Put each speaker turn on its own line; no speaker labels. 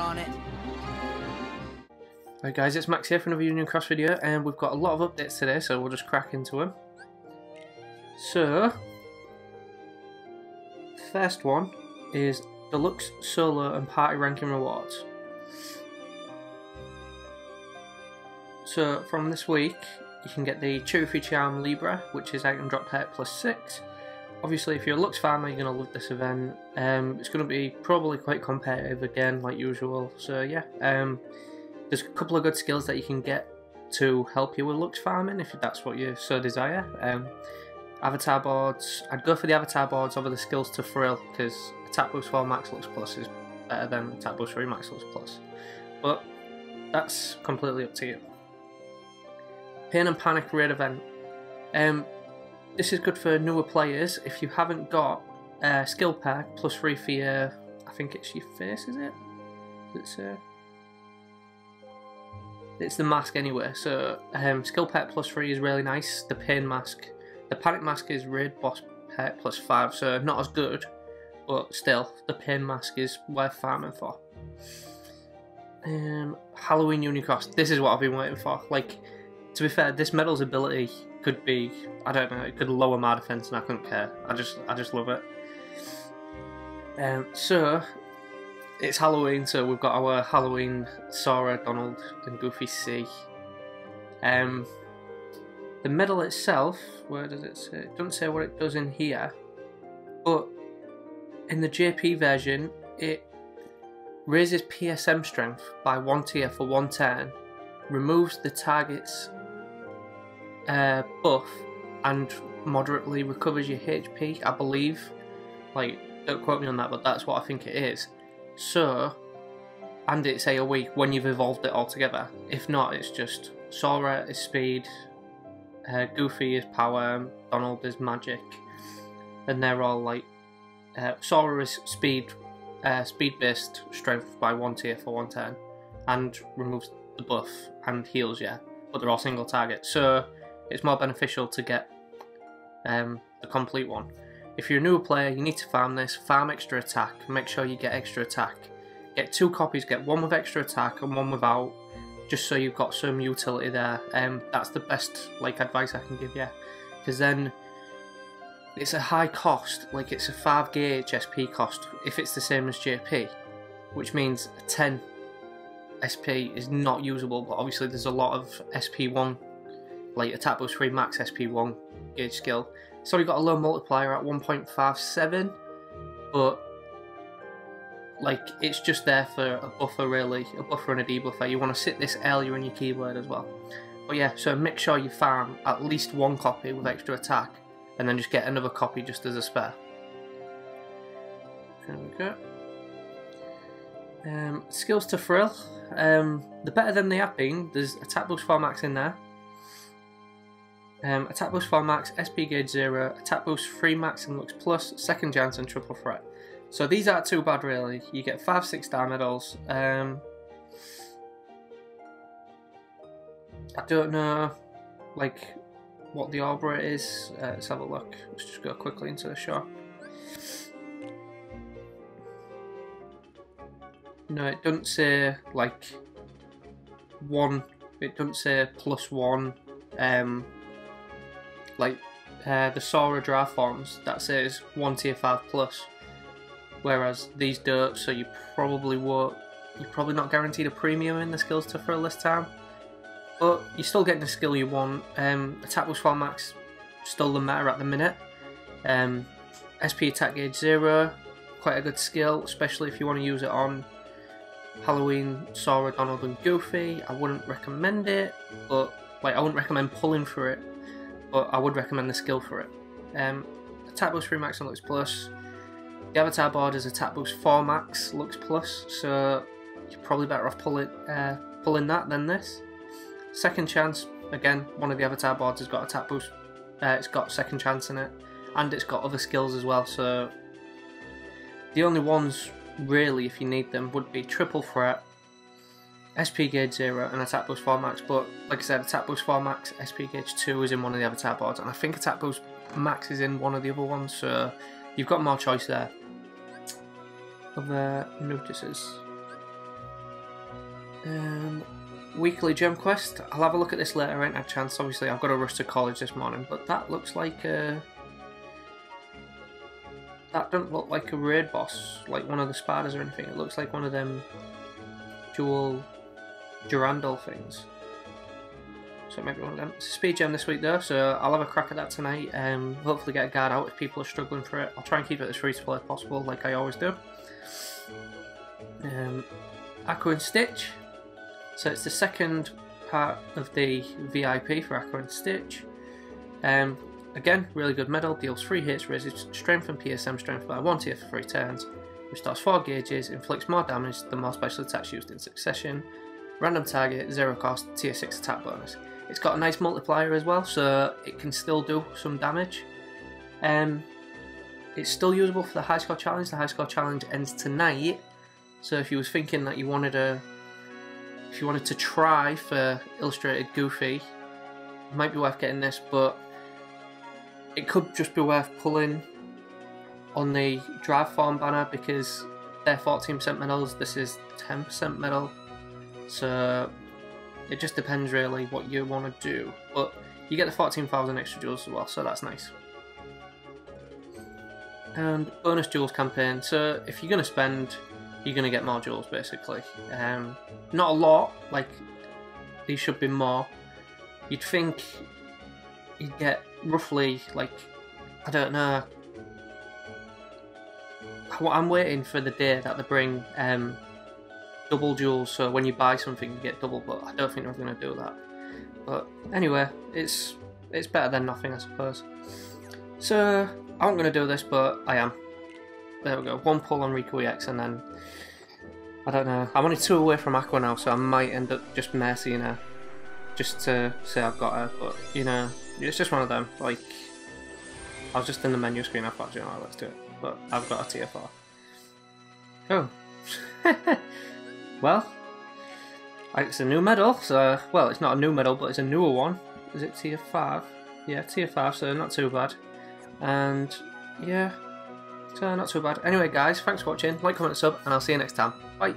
on it.
Right guys, it's Max here for another Union Cross video, and we've got a lot of updates today, so we'll just crack into them. So, first one is Deluxe, Solo and Party Ranking Rewards. So, from this week, you can get the Chirufy Charm Libra, which is item drop perk +6. Obviously, if you're a Lux farmer, you're going to love this event. It's going to be probably quite competitive again, like usual. So yeah, there's a couple of good skills that you can get to help you with Lux farming, if that's what you so desire. Avatar boards, I'd go for the avatar boards over the skills to Frill, because attack boost 4 max Lux plus is better than attack boost 3 max Lux plus. But that's completely up to you. Pain and Panic raid event. This is good for newer players. If you haven't got skill pack +3 for your, I think it's your face, is it? It's the mask anyway. So skill pack +3 is really nice. The pain mask, the panic mask is raid boss pack +5, so not as good, but still the pain mask is worth farming for. Halloween Unicross. This is what I've been waiting for. Like, to be fair, this medal's ability could be, I don't know, it could lower my defense and I couldn't care. I just love it. So it's Halloween, so we've got our Halloween Sora, Donald and Goofy C. The medal itself, where does it say? It doesn't say what it does in here, but in the JP version it raises PSM strength by 1 tier for 1 turn, removes the target's buff and moderately recovers your HP, I believe. Like, don't quote me on that, but that's what I think it is. So, and it's AoE when you've evolved it all together. If not, it's just Sora is speed, Goofy is power, Donald is magic, and they're all like Sora is speed based strength by 1 tier for 1 turn and removes the buff and heals you, but they're all single target, so it's more beneficial to get the complete one. If you're a newer player, you need to farm this, farm extra attack, make sure you get extra attack. Get 2 copies, get one with extra attack and one without, just so you've got some utility there. That's the best advice I can give you, because then it's a high cost, like it's a 5 gauge SP cost if it's the same as JP, which means 10 SP is not usable, but obviously there's a lot of SP1, like attack boost 3 max SP1 gauge skill. It's already got a low multiplier at 1.57, but like it's just there for a buffer, really, a buffer and a debuffer. You want to sit this earlier in your keyboard as well. But yeah, so make sure you farm at least 1 copy with extra attack, and then just get another copy just as a spare. There we go. Skills to Frill. They're better than they have been. There's attack boost 4 max in there. Attack boost 4 max, SP gauge 0, attack boost 3 max and Lux plus, second chance and triple threat. So these aren't too bad really. You get 5 6-star medals. I don't know like what the order it is. Let's have a look. Let's just go quickly into the shop. No, it doesn't say like 1. It doesn't say +1. The Sora draft forms, that says 1 tier 5 plus, whereas these don't, so you probably won't. You're probably not guaranteed a premium in the skills to Frill this time, but you're still getting the skill you want. Attack boost 4 max, still the meta at the minute. SP attack gauge 0, quite a good skill, especially if you want to use it on Halloween Sora, Donald and Goofy. I wouldn't recommend it, but I wouldn't recommend pulling for it, but I would recommend the skill for it. Attack boost 3 max and Lux plus. The avatar board is attack boost 4 max Lux plus, so you're probably better off pulling that than this. Second chance, again, one of the avatar boards has got attack boost. It's got second chance in it, and it's got other skills as well. So the only ones really, if you need them, would be triple threat, SP gauge 0 and attack boost 4 max, but like I said, attack boost 4 max, SP gauge 2 is in one of the avatar boards, and I think attack boost max is in one of the other ones, so you've got more choice there. Other notices. Weekly gem quest. I'll have a look at this later. I ain't had a chance. Obviously, I've got to rush to college this morning, but that looks like a... That doesn't look like a raid boss, like one of the spiders or anything. It looks like one of them dual Durandal things. So maybe one of them. It's a speed gem this week though, so I'll have a crack at that tonight. Hopefully get a guard out if people are struggling for it. I'll try and keep it as free to play as possible, like I always do. Aqua and Stitch. So it's the second part of the VIP for Aqua and Stitch. Again, really good medal, deals 3 hits, raises strength and PSM strength by 1 tier for 3 turns, restores 4 gauges, inflicts more damage than more special attacks used in succession, random target, 0 cost, tier 6 attack bonus. It's got a nice multiplier as well, so it can still do some damage. It's still usable for the high score challenge. The high score challenge ends tonight, so if you was thinking that you wanted to try for Illustrated Goofy, it might be worth getting this, but it could just be worth pulling on the drive form banner because they're 14% medals, this is 10% medal, so it just depends really what you want to do, but you get the 14,000 extra jewels as well, so that's nice. And bonus jewels campaign, so if you're going to spend, you're going to get more jewels basically. Not a lot, like these should be more. You'd think you'd get roughly, like, I don't know. I'm waiting for the day that they bring double jewels, so when you buy something you get double, but I don't think they're going to do that. But anyway, it's better than nothing, I suppose. So I wasn't going to do this, but I am. There we go, 1 pull on Riku EX, and then I don't know. I'm only 2 away from Aqua now, so I might end up just mercying her just to say I've got her, but you know, it's just one of them. Like, I was just in the menu screen, I thought, you know, let's do it, but I've got a tier 4. Oh. Well, it's a new medal, so, well, it's not a new medal, but it's a newer one. Is it tier 5? Yeah, tier 5, so not too bad. And, yeah, so not too bad. Anyway, guys, thanks for watching. Like, comment, and sub, and I'll see you next time. Bye.